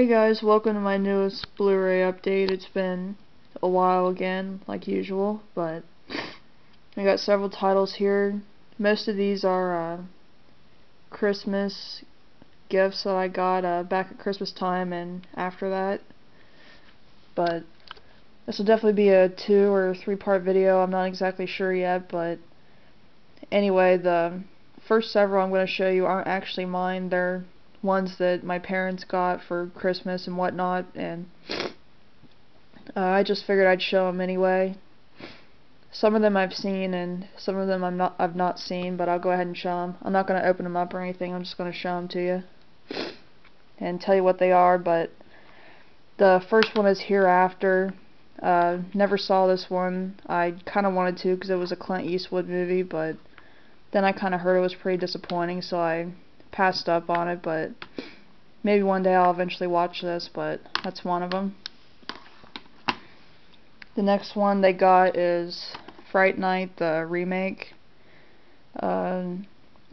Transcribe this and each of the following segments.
Hey guys, welcome to my newest Blu-ray update. It's been a while again, like usual, but I got several titles here. Most of these are Christmas gifts that I got back at Christmas time and after that. But this will definitely be a 2 or 3 part video. I'm not exactly sure yet, but anyway, the first several I'm going to show you aren't actually mine. They're ones that my parents got for Christmas and whatnot, and I just figured I'd show them anyway. Some of them I've seen and some of them I've not seen, but I'll go ahead and show them. I'm not going to open them up or anything. I'm just going to show them to you and tell you what they are. But the first one is Hereafter. Never saw this one. I kind of wanted to because it was a Clint Eastwood movie, but then I kind of heard it was pretty disappointing, so I passed up on it. But maybe one day I'll eventually watch this, but that's one of them. The next one they got is Fright Night, the remake. I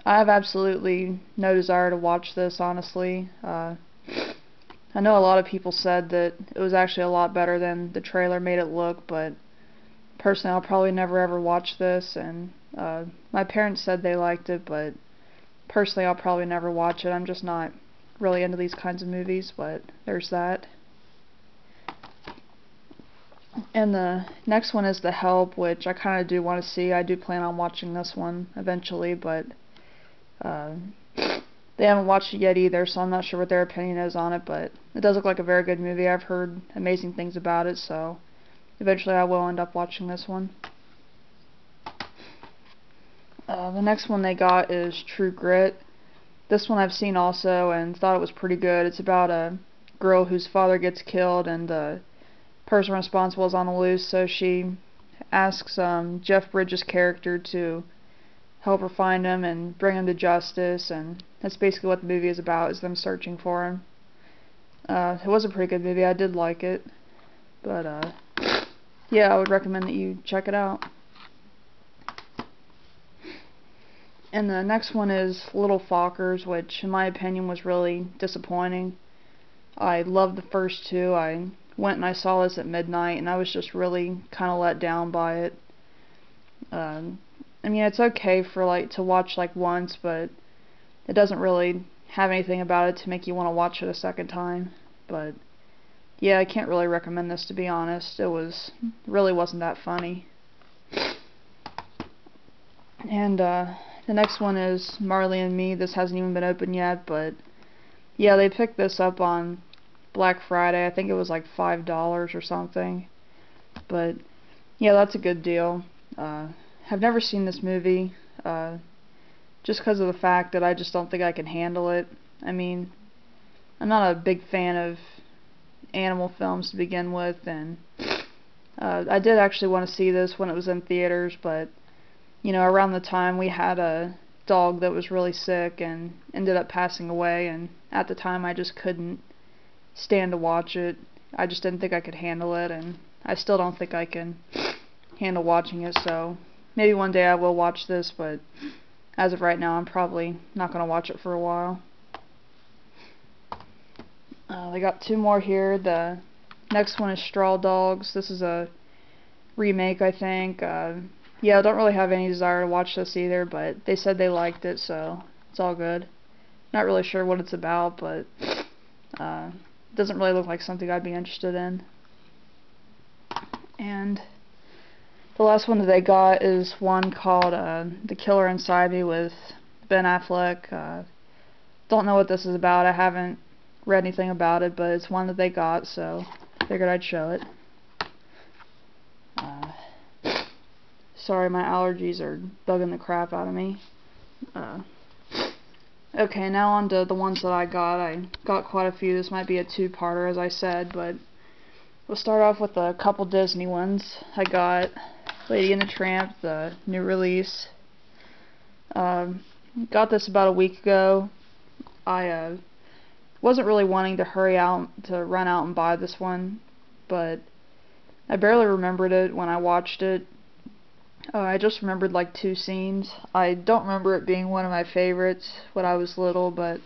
have absolutely no desire to watch this, honestly. I know a lot of people said that it was actually a lot better than the trailer made it look, but personally I'll probably never ever watch this, and my parents said they liked it, but personally I'll probably never watch it. I'm just not really into these kinds of movies, but there's that. And the next one is The Help, which I kind of do want to see. I do plan on watching this one eventually, but they haven't watched it yet either, so I'm not sure what their opinion is on it, but it does look like a very good movie. I've heard amazing things about it, so eventually I will end up watching this one. The next one they got is True Grit. This one I've seen also and thought it was pretty good. It's about a girl whose father gets killed and the person responsible is on the loose, so she asks Jeff Bridges' character to help her find him and bring him to justice, and that's basically what the movie is about, is them searching for him. It was a pretty good movie. I did like it, but yeah, I would recommend that you check it out. And the next one is Little Fockers, which in my opinion was really disappointing. I loved the first two. I went and I saw this at midnight, and I was just really kind of let down by it. I mean, it's okay for to watch once, but it doesn't really have anything about it to make you want to watch it a second time. But yeah, I can't really recommend this, to be honest. It really wasn't that funny. And the next one is Marley and Me. This hasn't even been opened yet, but yeah, they picked this up on Black Friday. I think it was like $5 or something. But yeah, that's a good deal. I've never seen this movie, just because of the fact that I just don't think I can handle it. I mean, I'm not a big fan of animal films to begin with, and I did actually want to see this when it was in theaters, but you know, around the time we had a dog that was really sick and ended up passing away, and at the time I just couldn't stand to watch it. I just didn't think I could handle it, and I still don't think I can handle watching it, so maybe one day I will watch this, but as of right now I'm probably not going to watch it for a while. I got 2 more here. The next one is Straw Dogs. This is a remake, I think. Yeah, I don't really have any desire to watch this either, but they said they liked it, so it's all good. Not really sure what it's about, but it doesn't really look like something I'd be interested in. And the last one that they got is one called The Killer Inside Me with Ben Affleck. Don't know what this is about. I haven't read anything about it, but it's one that they got, so I figured I'd show it. Sorry, my allergies are bugging the crap out of me. Okay, now on to the ones that I got. I got quite a few. This might be a 2-parter, as I said, but we'll start off with a couple Disney ones. I got Lady and the Tramp, the new release. Got this about a week ago. I wasn't really wanting to run out and buy this one, but I barely remembered it when I watched it. I just remembered 2 scenes. I don't remember it being one of my favorites when I was little, but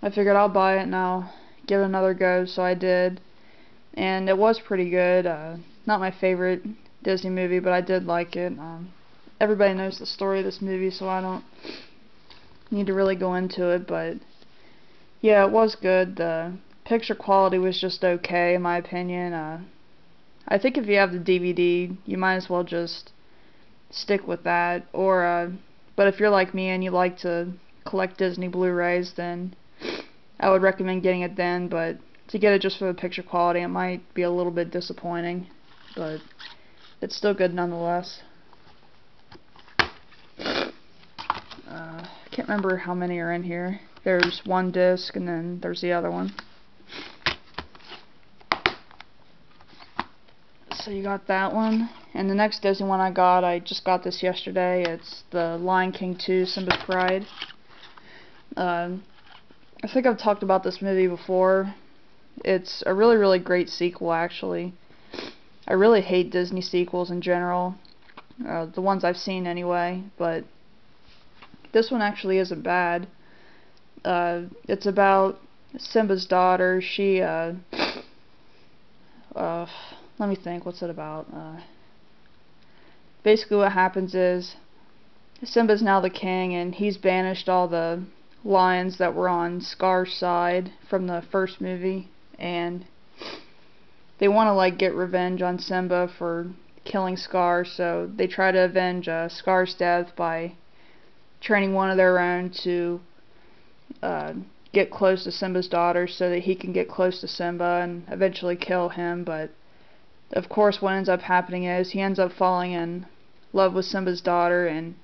I figured I'll buy it and I'll give it another go, so I did. And it was pretty good. Not my favorite Disney movie, but I did like it. Everybody knows the story of this movie, so I don't need to really go into it, but yeah, it was good. The picture quality was just okay, in my opinion. I think if you have the DVD, you might as well just stick with that. But if you're like me and you like to collect Disney Blu-rays, then I would recommend getting it then. But to get it just for the picture quality, it might be a little bit disappointing, but it's still good nonetheless. I can't remember how many are in here. There's one disc, and then there's the other one. So you got that one. And the next Disney one I just got this yesterday. It's the Lion King 2, Simba's Pride. I think I've talked about this movie before. It's a really, really great sequel, actually. I really hate Disney sequels in general. The ones I've seen anyway, but this one actually isn't bad. It's about Simba's daughter. She, let me think, what's it about? Basically what happens is Simba's now the king, and he's banished all the lions that were on Scar's side from the first movie, and they want to like get revenge on Simba for killing Scar, so they try to avenge Scar's death by training one of their own to get close to Simba's daughter so that he can get close to Simba and eventually kill him. But of course what ends up happening is he ends up falling in love with Simba's daughter and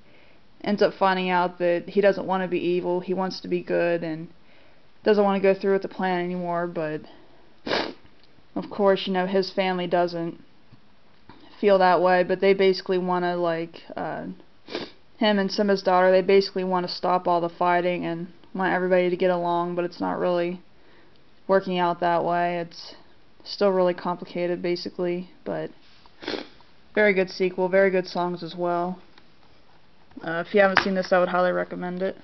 ends up finding out that he doesn't want to be evil, he wants to be good, and doesn't want to go through with the plan anymore. But of course, you know, his family doesn't feel that way, but they basically want to, like, him and Simba's daughter, they basically want to stop all the fighting and want everybody to get along, but it's not really working out that way. It's still really complicated, basically, but very good sequel, very good songs as well. If you haven't seen this, I would highly recommend it.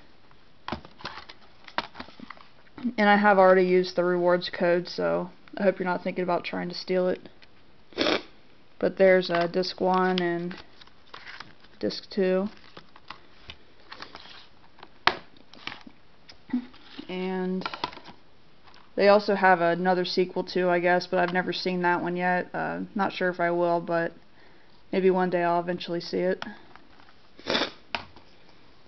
And I have already used the rewards code, so I hope you're not thinking about trying to steal it. But there's disc 1 and disc 2. And they also have another sequel too, I guess, but I've never seen that one yet. Not sure if I will, but maybe one day I'll eventually see it.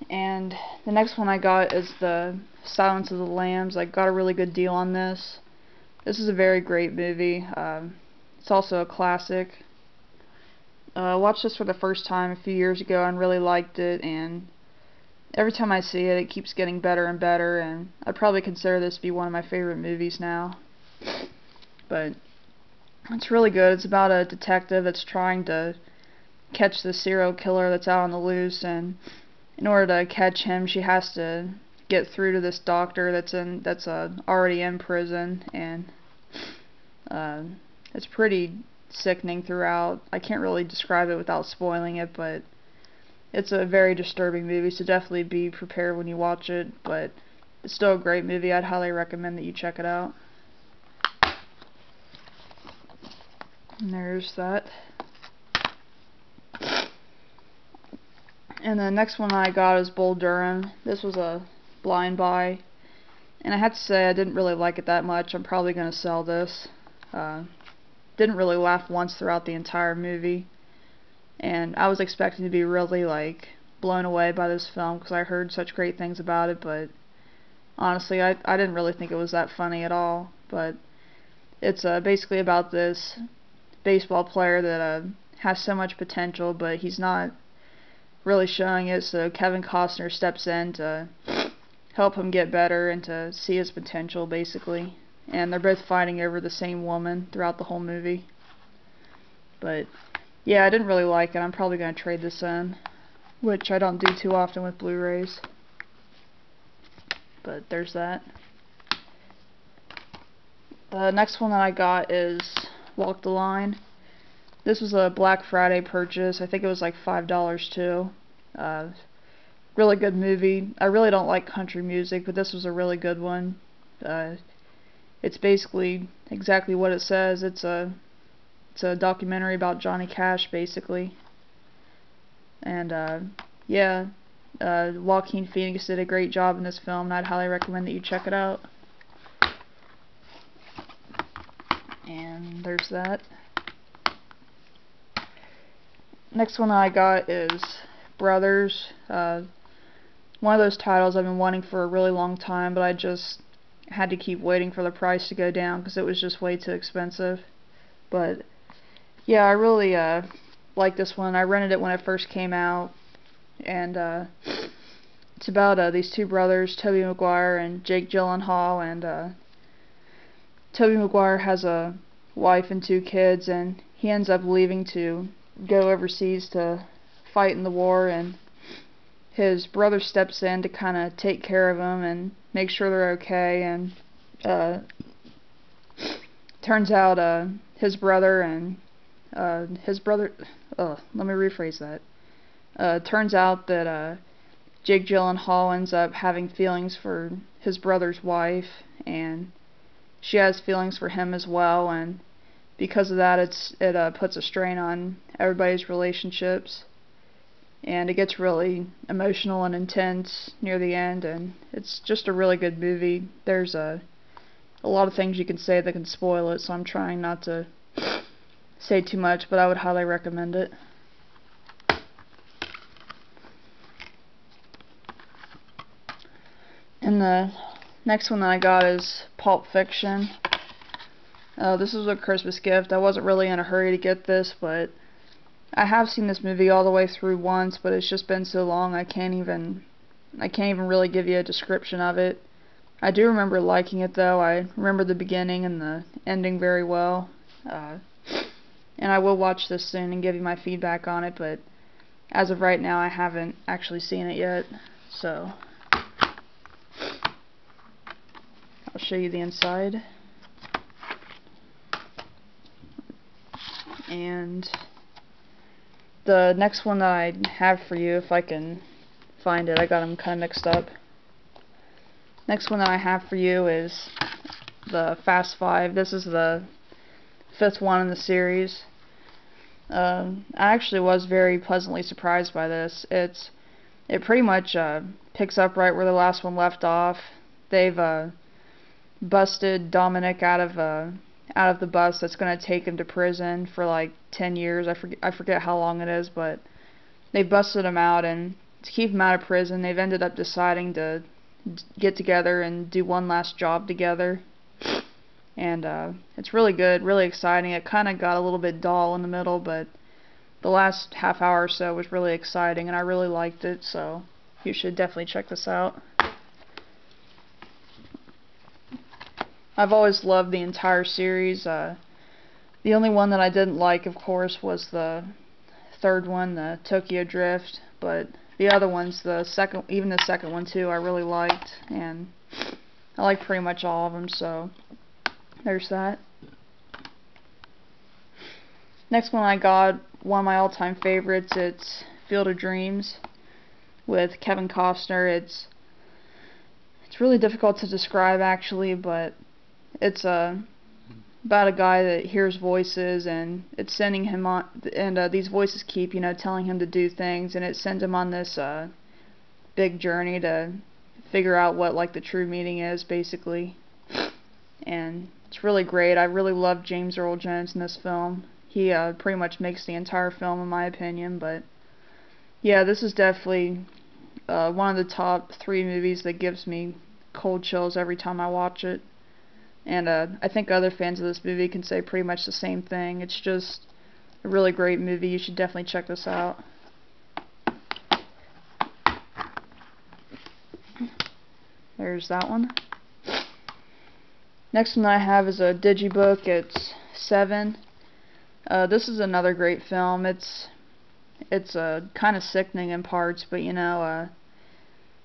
And the next one I got is the Silence of the Lambs. I got a really good deal on this. This is a very great movie. It's also a classic. I watched this for the first time a few years ago and really liked it, and every time I see it, it keeps getting better and better, and I'd probably consider this to be one of my favorite movies now. But it's really good. It's about a detective that's trying to catch the serial killer that's out on the loose, and in order to catch him, she has to get through to this doctor that's already in prison, and it's pretty sickening throughout. I can't really describe it without spoiling it, but it's a very disturbing movie, so definitely be prepared when you watch it, but it's still a great movie. I'd highly recommend that you check it out. And there's that. And the next one I got is Bull Durham. This was a blind buy, and I have to say I didn't really like it that much. I'm probably going to sell this. Didn't really laugh once throughout the entire movie, and I was expecting to be really like blown away by this film because I heard such great things about it, but honestly I didn't really think it was that funny at all. But it's basically about this baseball player that has so much potential, but he's not really showing it, so Kevin Costner steps in to help him get better and to see his potential, basically. And they're both fighting over the same woman throughout the whole movie. But yeah, I didn't really like it. I'm probably going to trade this in, which I don't do too often with Blu-rays. But there's that. The next one that I got is Walk the Line. This was a Black Friday purchase. I think it was like $5 too. Really good movie. I really don't like country music, but this was a really good one. it's basically exactly what it says. It's a documentary about Johnny Cash, basically. And yeah, Joaquin Phoenix did a great job in this film, and I'd highly recommend that you check it out. And there's that. Next one I got is Brothers. One of those titles I've been wanting for a really long time, but I just had to keep waiting for the price to go down because it was just way too expensive. But yeah, I really like this one. I rented it when it first came out, and it's about these two brothers, Tobey Maguire and Jake Gyllenhaal, and Tobey Maguire has a wife and 2 kids, and he ends up leaving to go overseas to fight in the war, and his brother steps in to kind of take care of him and make sure they're okay, and turns out his brother, let me rephrase that. Turns out that Jake Gyllenhaal ends up having feelings for his brother's wife, and she has feelings for him as well, and because of that it puts a strain on everybody's relationships, and it gets really emotional and intense near the end, and it's just a really good movie. There's a lot of things you can say that can spoil it, so I'm trying not to say too much, but I would highly recommend it. And the next one that I got is Pulp Fiction. This was a Christmas gift. I wasn't really in a hurry to get this, but I have seen this movie all the way through once, but it's just been so long I can't even really give you a description of it. I do remember liking it though. I remember the beginning and the ending very well. And I will watch this soon and give you my feedback on it, but as of right now I haven't actually seen it yet, so I'll show you the inside. And the next one that I have for you, if I can find it, I got them kind of mixed up. Next one that I have for you is the Fast Five. This is the 5th one in the series. I actually was very pleasantly surprised by this. It pretty much picks up right where the last one left off. They've busted Dominic out of the bus that's going to take him to prison for like 10 years. I forget how long it is, but they busted him out, and to keep him out of prison, they've ended up deciding to get together and do one last job together. And it's really good, really exciting. It kind of got a little bit dull in the middle, but the last half hour or so was really exciting, and I really liked it, so you should definitely check this out. I've always loved the entire series. The only one that I didn't like, of course, was the 3rd one, the Tokyo Drift, but the other ones, even the second one too, I really liked, and I like pretty much all of them, so there's that. Next one I got, one of my all-time favorites, it's Field of Dreams with Kevin Costner. It's really difficult to describe actually, but it's about a guy that hears voices, and it's sending him on, and these voices keep, telling him to do things, and it sends him on this big journey to figure out what like the true meaning is, basically. And it's really great. I really love James Earl Jones in this film. He pretty much makes the entire film, in my opinion. But yeah, this is definitely one of the top 3 movies that gives me cold chills every time I watch it. And I think other fans of this movie can say pretty much the same thing. It's just a really great movie. You should definitely check this out. There's that one. Next one I have is a digibook. It's 7. This is another great film. It's kind of sickening in parts, but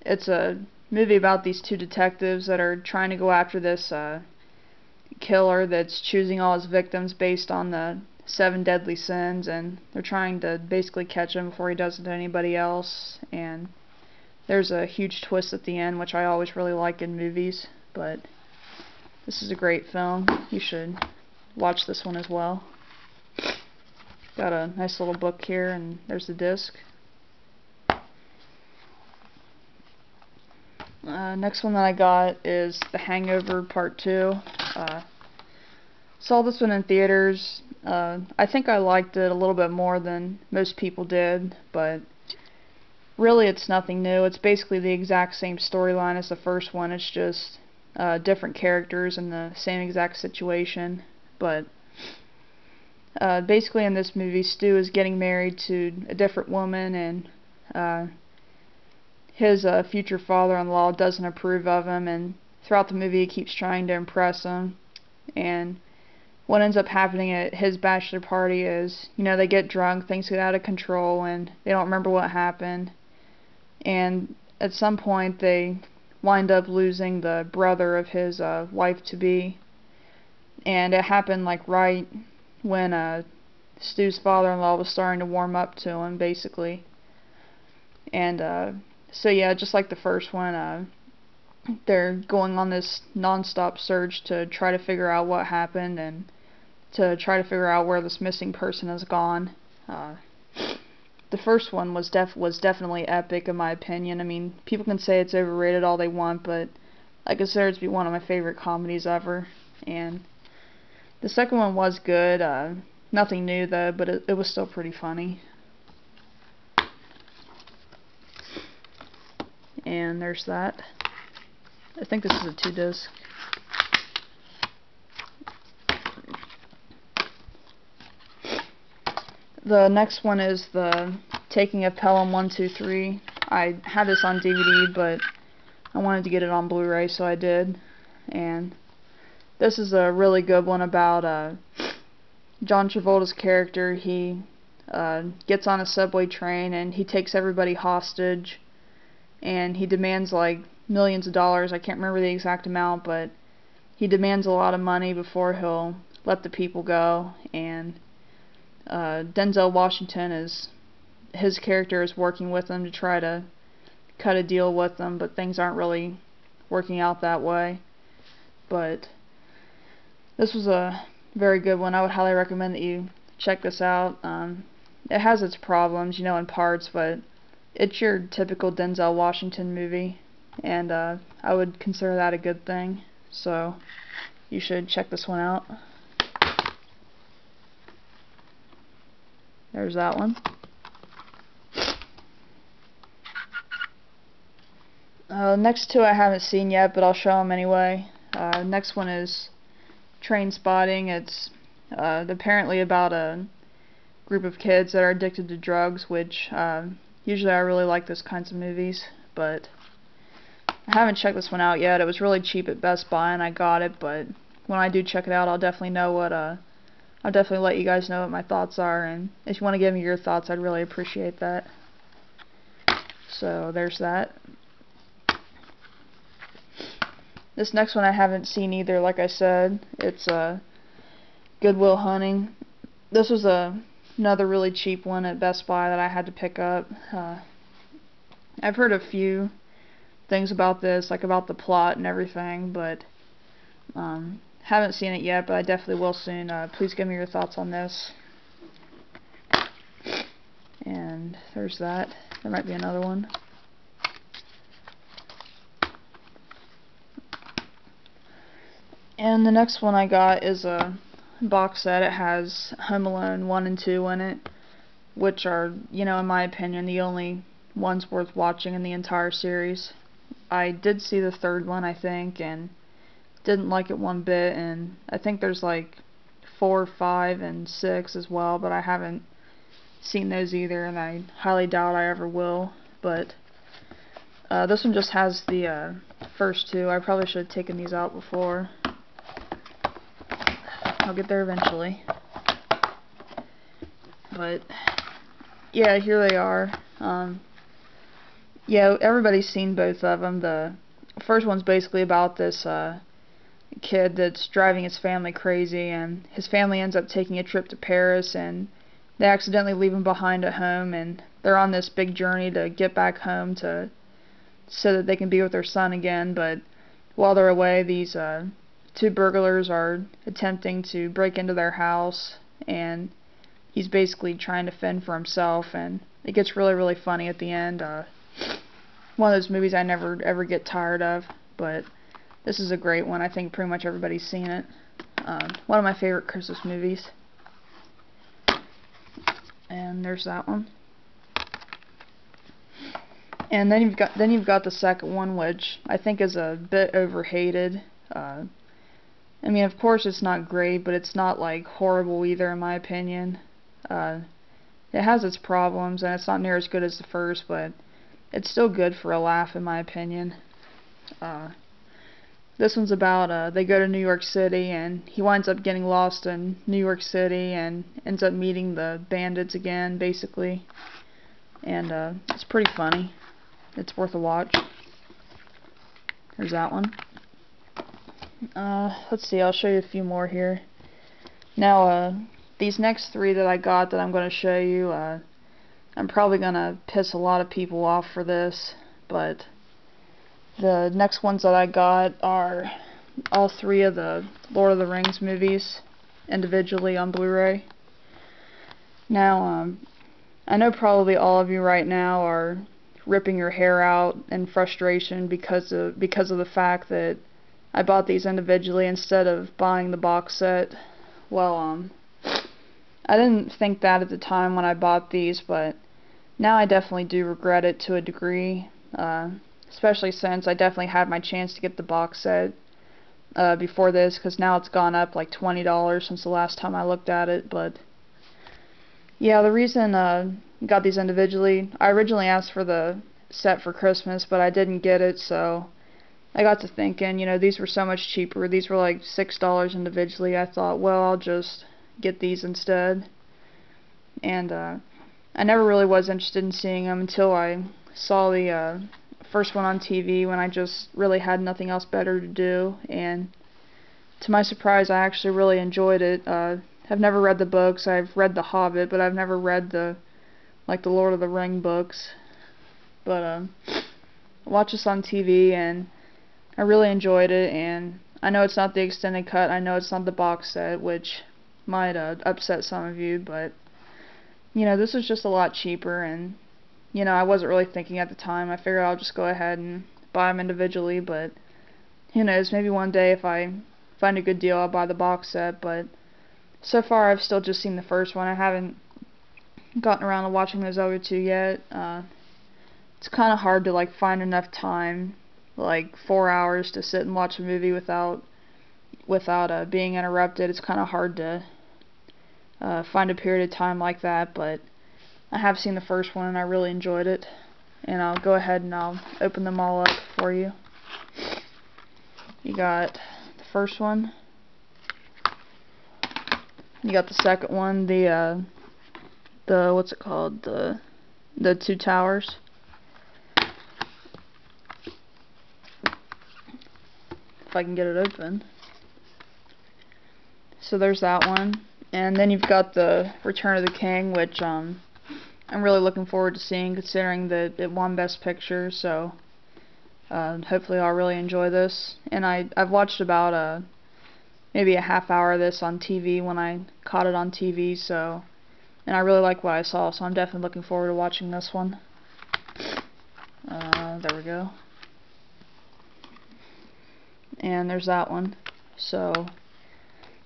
it's a movie about these 2 detectives that are trying to go after this killer that's choosing all his victims based on the 7 deadly sins, and they're trying to basically catch him before he does it to anybody else. And there's a huge twist at the end, which I always really like in movies. But This is a great film. You should watch this one as well. Got a nice little book here, and there's the disc. Next one that I got is The Hangover Part 2. Saw this one in theaters. I think I liked it a little bit more than most people did, but really it's nothing new. It's basically the exact same storyline as the first one. It's just different characters in the same exact situation. But basically in this movie, Stu is getting married to a different woman, and his future father-in-law doesn't approve of him, and throughout the movie he keeps trying to impress him. And what ends up happening at his bachelor party is, they get drunk, things get out of control, and they don't remember what happened. And at some point they wind up losing the brother of his wife-to-be. And it happened like right when Stu's father-in-law was starting to warm up to him, basically. And so yeah, just like the first one, they're going on this non-stop search to try to figure out what happened and to try to figure out where this missing person has gone. The first one was definitely epic in my opinion. I mean, people can say it's overrated all they want, but I consider it to be one of my favorite comedies ever. And the second one was good. Nothing new though, but it was still pretty funny. And there's that. I think this is a 2-disc. The next one is the Taking of Pelham 1-2-3. I had this on DVD, but I wanted to get it on Blu-ray, so I did. And this is a really good one about John Travolta's character. He gets on a subway train and he takes everybody hostage, and he demands like millions of dollars. I can't remember the exact amount, but he demands a lot of money before he'll let the people go. And Denzel Washington his character is working with him to try to cut a deal with them, but things aren't really working out that way. But this was a very good one. I would highly recommend that you check this out. It has its problems, in parts, but it's your typical Denzel Washington movie, and I would consider that a good thing. So you should check this one out. There's that one. Next two I haven't seen yet, but I'll show them anyway. Next one is Trainspotting. It's apparently about a group of kids that are addicted to drugs, which usually I really like those kinds of movies, but I haven't checked this one out yet. It was really cheap at Best Buy and I got it, but when I do check it out, I'll definitely let you guys know what my thoughts are, and if you want to give me your thoughts, I'd really appreciate that. So there's that. This next one I haven't seen either, like I said. It's Good Will Hunting. This was another really cheap one at Best Buy that I had to pick up. I've heard a few things about this, like about the plot and everything, but haven't seen it yet, but I definitely will soon. Please give me your thoughts on this. And there's that. There might be another one. And the next one I got is a box set. It has Home Alone 1 and 2 in it, which are, in my opinion, the only ones worth watching in the entire series. I did see the third one, I think, and didn't like it one bit, and I think there's like 4, 5, and 6 as well, but I haven't seen those either, and I highly doubt I ever will. But this one just has the first two. I probably should have taken these out before. I'll get there eventually. But yeah, here they are. Yeah, everybody's seen both of them. The first one's basically about this kid that's driving his family crazy, and his family ends up taking a trip to Paris, and they accidentally leave him behind at home, and they're on this big journey to get back home so that they can be with their son again. But while they're away, these two burglars are attempting to break into their house, and he's basically trying to fend for himself, and it gets really, really funny at the end. One of those movies I never ever get tired of, but this is a great one. I think pretty much everybody's seen it. One of my favorite Christmas movies. And there's that one. And then you've got the second one, which I think is a bit overhated. I mean, of course it's not great, but it's not like horrible either, in my opinion. It has its problems, and it's not near as good as the first, but it's still good for a laugh, in my opinion. This one's about, they go to New York City, and he winds up getting lost in New York City, and ends up meeting the bandits again, basically. And it's pretty funny. It's worth a watch. There's that one. Let's see, I'll show you a few more here. Now, these next three that I got that I'm going to show you, I'm probably going to piss a lot of people off for this, but the next ones that I got are all three of the Lord of the Rings movies individually on Blu-ray. Now, I know probably all of you right now are ripping your hair out in frustration because of the fact that I bought these individually instead of buying the box set. Well, I didn't think that at the time when I bought these, but now I definitely do regret it to a degree, especially since I definitely had my chance to get the box set before this, because now it's gone up like $20 since the last time I looked at it. But yeah, the reason I got these individually, I originally asked for the set for Christmas, but I didn't get it, so I got to thinking, you know, these were so much cheaper. These were like $6 individually. I thought, well, I'll just get these instead. And I never really was interested in seeing them until I saw the first one on TV when I just really had nothing else better to do. And to my surprise, I actually really enjoyed it. I've never read the books. I've read The Hobbit, but I've never read the Lord of the Ring books. But I watched this on TV, and I really enjoyed it. And I know it's not the extended cut. I know it's not the box set, which might upset some of you, but you know, this is just a lot cheaper, and you know, I wasn't really thinking at the time. I figured I'll just go ahead and buy them individually, but who knows, maybe one day if I find a good deal I'll buy the box set. But so far I've still just seen the first one. I haven't gotten around to watching those other two yet. It's kind of hard to like find enough time, like 4 hours, to sit and watch a movie without being interrupted. It's kind of hard to find a period of time like that, but I have seen the first one and I really enjoyed it. And I'll go ahead and I'll open them all up for you. You got the first one. You got the second one, the what's it called? The Two Towers. If I can get it open. So there's that one. And then you've got the Return of the King, which I'm really looking forward to seeing, considering that it won Best Picture. So hopefully I'll really enjoy this. And I've watched about maybe a half hour of this on TV when I caught it on TV. So, and I really like what I saw. So I'm definitely looking forward to watching this one. There we go. And there's that one. So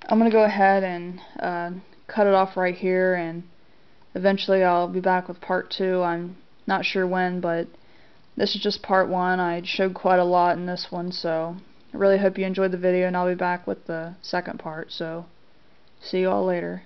I'm going to go ahead and cut it off right here, and eventually I'll be back with part 2. I'm not sure when, but this is just part 1. I showed quite a lot in this one, so I really hope you enjoyed the video, and I'll be back with the second part. So see you all later.